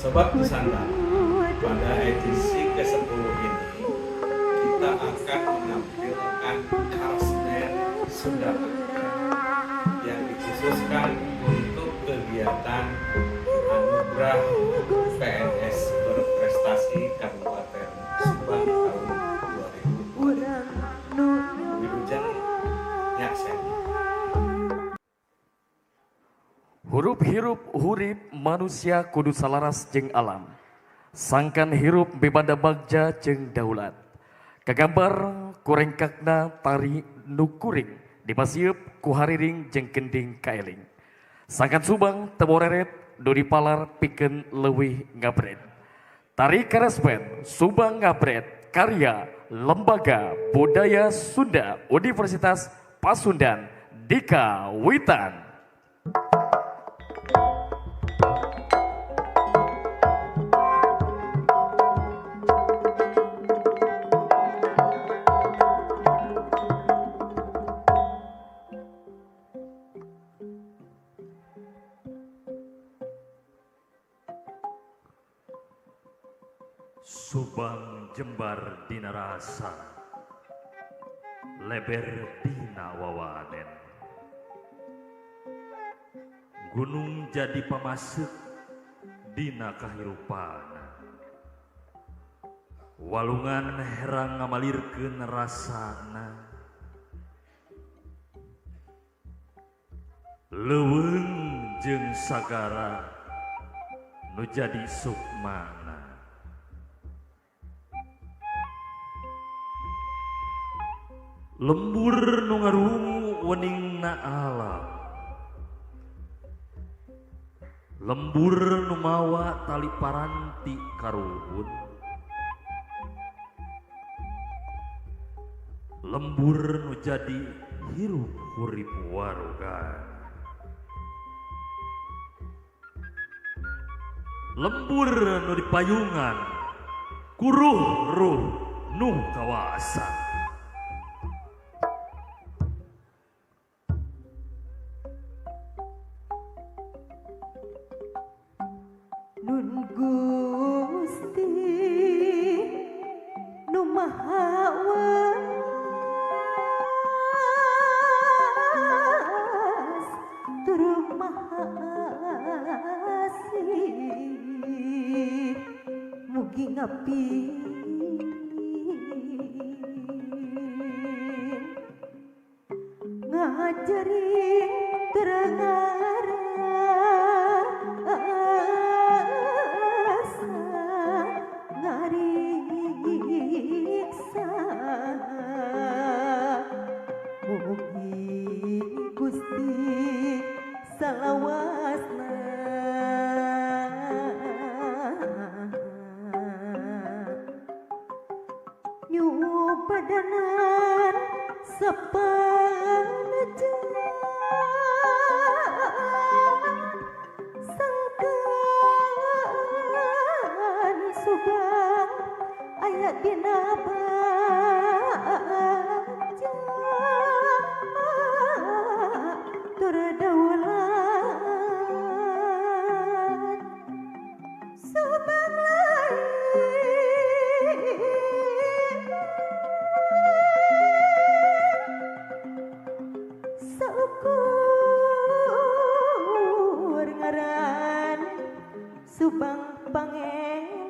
Sobat Nusantara, pada edisi ke-10 ini kita akan menampilkan Karosmen Sunda yang dikhususkan untuk kegiatan Anugerah PNS Berprestasi Kabupaten Subang tahun 2020. Wilujeng Nyaksen. Hurup hirup hurip manusia kudu salaras jeung alam. Sangkan hirup bebanda bagja jeung daulat. Kagambar kurengkakna tari nukuring dipasieup ku hariring jeung kending kaeling. Sangkan Subang temoreret nu dipalar pikeun leuwih ngabret. Tari Karosmen Subang ngabret karya Lembaga Budaya Sunda Universitas Pasundan Dika Witan. Subang jembar dina rasa, leber dina wawanen. Gunung jadi pamasuk dina kahirupana. Walungan herang ngamalirkeun rasana. Leuweung jeung sagara nu jadi sukmana. Lembur nu ngarungu weningna alam, lembur nu mawa tali paranti karuhun, lembur nu jadi hirup hurip warogan, lembur nu dipayungan kuruh-ruh nu kawasan. Nun Gusti nu maha welas tur maha asih mugi ngapin ngajarin terangarasa ngariksa mugi Gusti salawasna nyupadanan sapanejan sangkan Subang ayat dina baja tur daulat Subang lain saukur ngaran Subang pangeling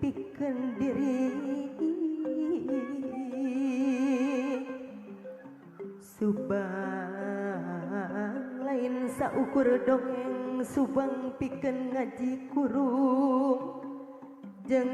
pikeun diri Subang lain saukur dongeng Subang pikeun ngaji kurung jeung